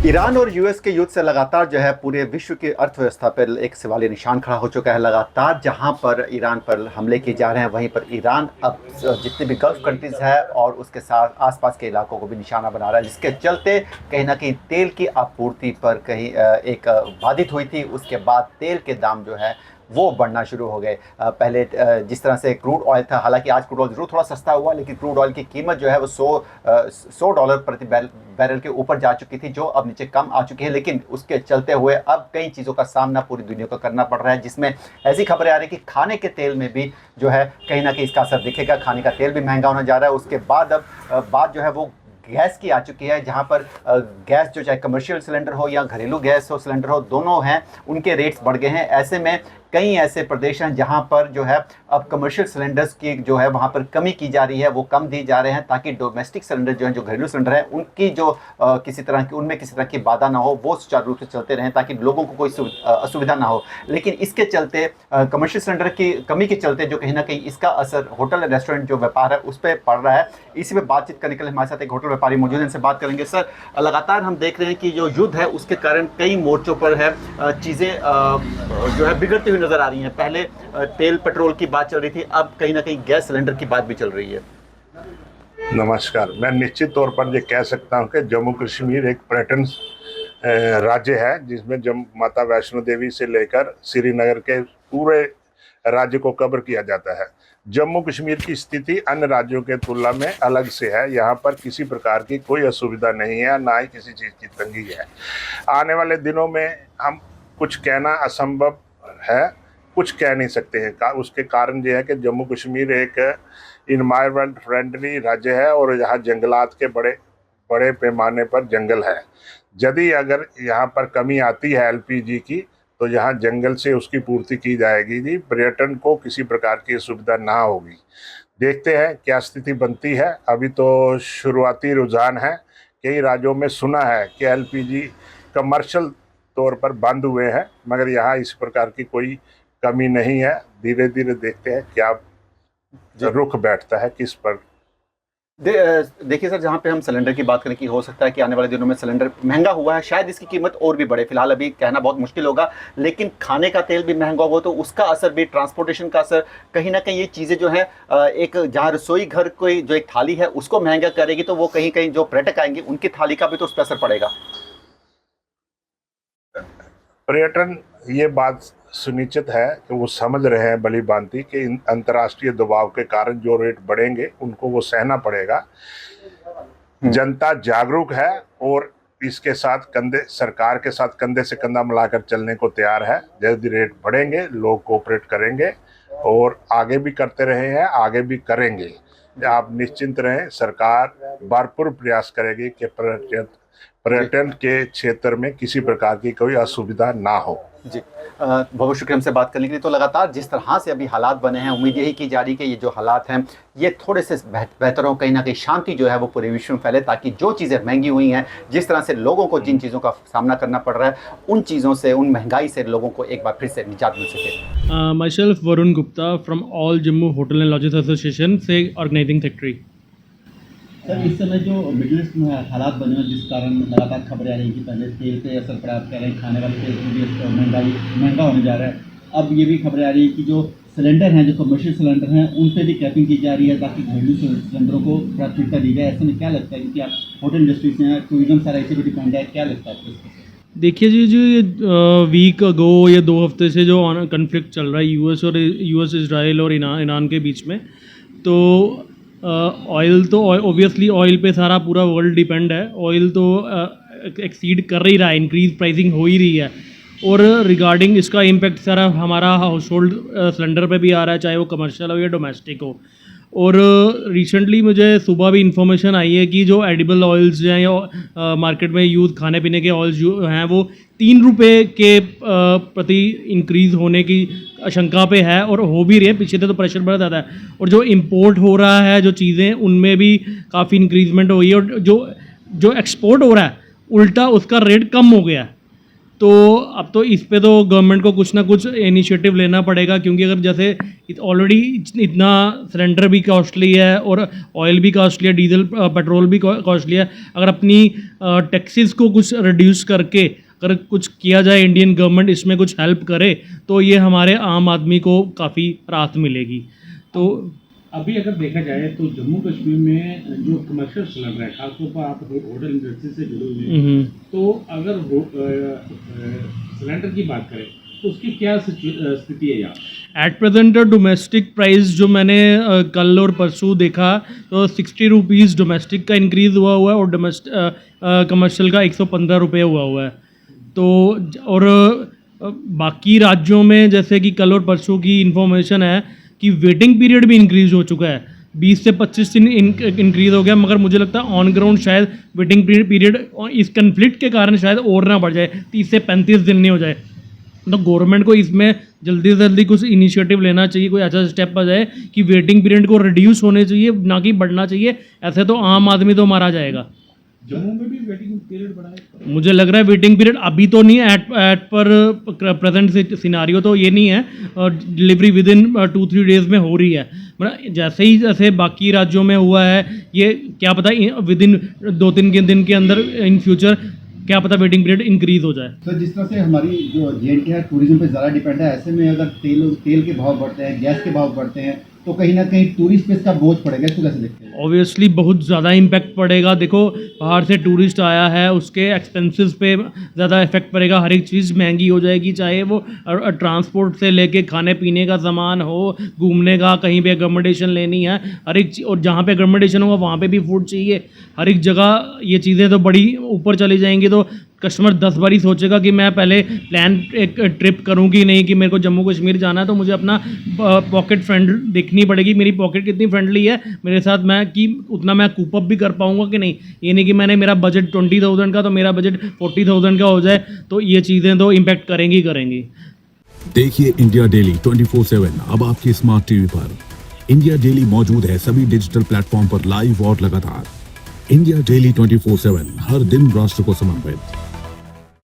Iran और US के युद्ध से लगातार जो है पूरे विश्व की अर्थव्यवस्था पर एक सवालिया निशान खड़ा हो चुका है। लगातार जहां पर ईरान पर हमले किए जा रहे हैं, वहीं पर ईरान अब जितने भी गल्फ कंट्रीज है और उसके साथ आसपास के इलाकों को भी निशाना बना रहा है, जिसके चलते कहीं ना कहीं तेल की आपूर्ति पर कहीं एक बाधित हुई थी। उसके बाद तेल के दाम जो है वो बढ़ना शुरू हो गए। पहले जिस तरह से क्रूड ऑयल था, हालांकि आज क्रूड ऑयल जरूर थोड़ा सस्ता हुआ, लेकिन क्रूड ऑयल की कीमत जो है वो $100 प्रति बैरल के ऊपर जा चुकी थी, जो अब नीचे कम आ चुकी है। लेकिन उसके चलते हुए अब कई चीज़ों का सामना पूरी दुनिया को करना पड़ रहा है, जिसमें ऐसी खबरें आ रही है कि खाने के तेल में भी जो है कहीं ना कहीं इसका असर दिखेगा। खाने का तेल भी महंगा होने जा रहा है। उसके बाद अब बात जो है वो गैस की आ चुकी है, जहां पर गैस जो चाहे कमर्शियल सिलेंडर हो या घरेलू गैस हो सिलेंडर हो, दोनों हैं, उनके रेट्स बढ़ गए हैं। ऐसे में कई ऐसे प्रदेश हैं जहां पर जो है अब कमर्शियल सिलेंडर्स की जो है वहां पर कमी की जा रही है, वो कम दी जा रहे हैं, ताकि डोमेस्टिक सिलेंडर जो है, जो घरेलू सिलेंडर है, उनकी जो किसी तरह की उनमें किसी तरह की बाधा ना हो, वो सुचारू रूप से चलते रहें, ताकि लोगों को कोई असुविधा ना हो। लेकिन इसके चलते कमर्शियल सिलेंडर की कमी के चलते जो कहीं ना कहीं इसका असर होटल और रेस्टोरेंट जो व्यापार है उस पर पड़ रहा है। इसी में बातचीत करने के लिए हमारे साथ एक होटल व्यापारी मौजूद है, इनसे बात करेंगे। सर, लगातार हम देख रहे हैं कि जो युद्ध है उसके कारण कई मोर्चों पर है चीज़ें जो है बिगड़ती हुई नजर आ रही हैं। पहले तेल पेट्रोल की बात चल रही थी, अब कहीं ना कहीं गैस सिलेंडर की बात भी चल रही है। नमस्कार। मैं निश्चित तौर पर ये कह सकता हूँ कि जम्मू कश्मीर एक पर्यटन राज्य है, जिसमें माता वैष्णो देवी से लेकर श्रीनगर के पूरे राज्य को कवर किया जाता है। जम्मू कश्मीर की स्थिति अन्य राज्यों के तुलना में अलग से है। यहाँ पर किसी प्रकार की कोई असुविधा नहीं है, ना ही किसी चीज़ की तंगी है। आने वाले दिनों में हम कुछ कहना असंभव है, कुछ कह नहीं सकते हैं। उसके कारण ये है कि जम्मू कश्मीर एक इन्वायरमेंट फ्रेंडली राज्य है और यहाँ जंगलात के बड़े बड़े पैमाने पर जंगल है। यदि अगर यहाँ पर कमी आती है एलपीजी की, तो यहाँ जंगल से उसकी पूर्ति की जाएगी जी। पर्यटन को किसी प्रकार की सुविधा ना होगी। देखते हैं क्या स्थिति बनती है। अभी तो शुरुआती रुझान है। कई राज्यों में सुना है कि एलपीजी कमर्शियल तौर पर बंद हुए हैं, मगर यहाँ इस प्रकार की कोई कमी नहीं है। धीरे धीरे देखते हैं क्या रुख बैठता है किस पर। देखिए सर, जहाँ पे हम सिलेंडर की बात करें कि हो सकता है कि आने वाले दिनों में सिलेंडर महंगा हुआ है, शायद इसकी कीमत और भी बढ़े, फिलहाल अभी कहना बहुत मुश्किल होगा। लेकिन खाने का तेल भी महंगा होगा तो उसका असर भी, ट्रांसपोर्टेशन का असर, कहीं ना कहीं ये चीज़ें जो है एक जहाँ रसोई घर कोई जो एक थाली है उसको महंगा करेगी, तो वो कहीं कहीं जो पर्यटक आएंगे उनकी थाली का भी तो उस पर असर पड़ेगा। पर्यटन ये बात सुनिश्चित है कि वो समझ रहे हैं भली भांति कि अंतर्राष्ट्रीय दबाव के कारण जो रेट बढ़ेंगे उनको वो सहना पड़ेगा। जनता जागरूक है और इसके साथ सरकार के साथ कंधे से कंधा मिलाकर चलने को तैयार है। जैसे रेट बढ़ेंगे लोग कोऑपरेट करेंगे और आगे भी करते रहे हैं, आगे भी करेंगे। आप निश्चिंत रहें, सरकार भरपूर प्रयास करेगी कि पर्यटन के क्षेत्र में किसी प्रकार की कोई असुविधा ना हो। जी, बहुत शुक्रिया हमसे बात करने के लिए। तो लगातार जिस तरह से अभी हालात बने हैं, उम्मीद यही की जा रही है कि ये जो हालात हैं ये थोड़े से बेहतर हो, कहीं ना कहीं शांति जो है वो पूरे विश्व में फैले, ताकि जो चीज़ें महंगी हुई हैं, जिस तरह से लोगों को जिन चीज़ों का सामना करना पड़ रहा है, उन चीज़ों से, उन महंगाई से लोगों को एक बार फिर से निजात मिल सके। Myself Varun Gupta from All Jammu Hotel and Lodges Association से ऑर्गेनाइजिंग सेक्रेटरी। सर, इस समय जो मिडिल ईस्ट में हालात बने हैं, जिस कारण लगातार खबरें आ रही हैं कि पहले तेल पे असर पड़ा, आप कह रहे हैं खाने वाले तेल भी महंगा होने जा रहा है। अब ये भी खबरें आ रही है कि जो सिलेंडर हैं, जो कमर्शियल सिलेंडर हैं, उन पे भी कैपिंग की जा रही है ताकि घरेलू सिलेंडरों को प्राथमिकता दी जाए। ऐसे में क्या लगता है, क्योंकि आप होटल इंडस्ट्री से हैं, टूरिज्म सारा इसी पर डिपेंड है, क्या लगता है आपको? देखिए जी, जो ये वीक अगो या 2 हफ्ते से जो कन्फ्लिक्ट चल रहा है यूएस इजराइल और ईरान के बीच में, तो ऑयल तो ऑब्वियसली ऑयल पे सारा पूरा वर्ल्ड डिपेंड है। ऑयल तो एक्सीड कर ही रहा है, इंक्रीज प्राइसिंग हो ही रही है। और रिगार्डिंग इसका इम्पैक्ट सारा हमारा हाउस होल्ड सिलेंडर पे भी आ रहा है, चाहे वो कमर्शियल हो या डोमेस्टिक हो। और रिसेंटली मुझे सुबह भी इंफॉर्मेशन आई है कि जो एडिबल ऑयल्स हैं या मार्केट में यूज़ खाने पीने के ऑयल्स जो हैं वो ₹3 के प्रति इंक्रीज़ होने की आशंका पे है, और हो भी रही है। पीछे से तो प्रेशर बढ़ जाता है, और जो इंपोर्ट हो रहा है जो चीज़ें, उनमें भी काफ़ी इंक्रीजमेंट हुई है, और जो एक्सपोर्ट हो रहा है उल्टा उसका रेट कम हो गया है। तो अब तो इस पे तो गवर्नमेंट को कुछ ना कुछ इनिशिएटिव लेना पड़ेगा, क्योंकि अगर जैसे ऑलरेडी इतना सिलेंडर भी कॉस्टली है और ऑयल भी कॉस्टली है, डीजल पेट्रोल भी कॉस्टली है, अगर अपनी टैक्सेस को कुछ रिड्यूस करके अगर कुछ किया जाए, इंडियन गवर्नमेंट इसमें कुछ हेल्प करे, तो ये हमारे आम आदमी को काफ़ी राहत मिलेगी। तो अभी अगर देखा जाए तो जम्मू कश्मीर में जो कमर्शियल सिलेंडर है, खासतौर पर आप होटल इंडस्ट्री से जुड़े हुए हैं, तो अगर सिलेंडर की बात करें तो उसकी क्या स्थिति है यहाँ? एट प्रेजेंट डोमेस्टिक प्राइस जो मैंने कल और परसों देखा तो 60 रुपीज़ डोमेस्टिक का इंक्रीज़ हुआ है और कमर्शियल का 115 रुपये हुआ है। तो और बाकी राज्यों में जैसे कि कल और परसों की इन्फॉर्मेशन है कि वेटिंग पीरियड भी इंक्रीज़ हो चुका है, 20 से 25 दिन इंक्रीज़ हो गया, मगर मुझे लगता है ऑन ग्राउंड शायद वेटिंग पीरियड इस कन्फ्लिक्ट के कारण शायद और ना बढ़ जाए, 30 से 35 दिन नहीं हो जाए। तो गवर्नमेंट को इसमें जल्दी से जल्दी कुछ इनिशिएटिव लेना चाहिए, कोई ऐसा स्टेप आ जाए कि वेटिंग पीरियड को रिड्यूस होने चाहिए, ना कि बढ़ना चाहिए। ऐसे तो आम आदमी तो मारा जाएगा। जम्मू में भी वेटिंग पीरियड बढ़ा है? मुझे लग रहा है वेटिंग पीरियड अभी तो नहीं है, एट पर प्रेजेंट सिनारियो तो ये नहीं है, डिलीवरी विद इन 2-3 डेज में हो रही है। मतलब जैसे बाकी राज्यों में हुआ है, ये क्या पता विद इन 2-3 दिन के अंदर इन फ्यूचर क्या पता वेटिंग पीरियड इंक्रीज हो जाए। तो जिस तरह से हमारी जो J&K है टूरिज्म पे ज़्यादा डिपेंड है, ऐसे में अगर तेल के भाव बढ़ते हैं, गैस के भाव बढ़ते हैं, तो कहीं ना कहीं टूरिस्ट पे इसका बोझ पड़ेगा। इसको कैसे देखते हैं? ऑब्वियसली बहुत ज़्यादा इम्पैक्ट पड़ेगा। देखो बाहर से टूरिस्ट आया है, उसके एक्सपेंसेस पे ज़्यादा इफेक्ट पड़ेगा, हर एक चीज़ महंगी हो जाएगी, चाहे वो ट्रांसपोर्ट से लेके खाने पीने का सामान हो, घूमने का, कहीं पे अकोमोडेशन लेनी है, हर एक और जहाँ पे अकोमोडेशन होगा वहाँ पे भी फूड चाहिए, हर एक जगह ये चीज़ें तो बड़ी ऊपर चली जाएंगी। तो कस्टमर 10 बार ही सोचेगा कि मैं पहले प्लान एक ट्रिप करूँ कि नहीं, कि मेरे को जम्मू कश्मीर जाना है तो मुझे अपना पॉकेट फ्रेंड देखनी पड़ेगी, मेरी पॉकेट कितनी फ्रेंडली है मेरे साथ, मैं कि उतना मैं कूप अप भी कर पाऊँगा कि नहीं। ये नहीं कि मेरा बजट 20,000 का तो मेरा बजट 40,000 का हो जाए, तो ये चीज़ें तो इम्पैक्ट करेंगी। देखिए इंडिया डेली 24/7 अब आपकी स्मार्ट टीवी पर। इंडिया डेली मौजूद है सभी डिजिटल प्लेटफॉर्म पर लाइव और लगातार। इंडिया डेली 24/7 हर दिन राष्ट्र को समर्पित।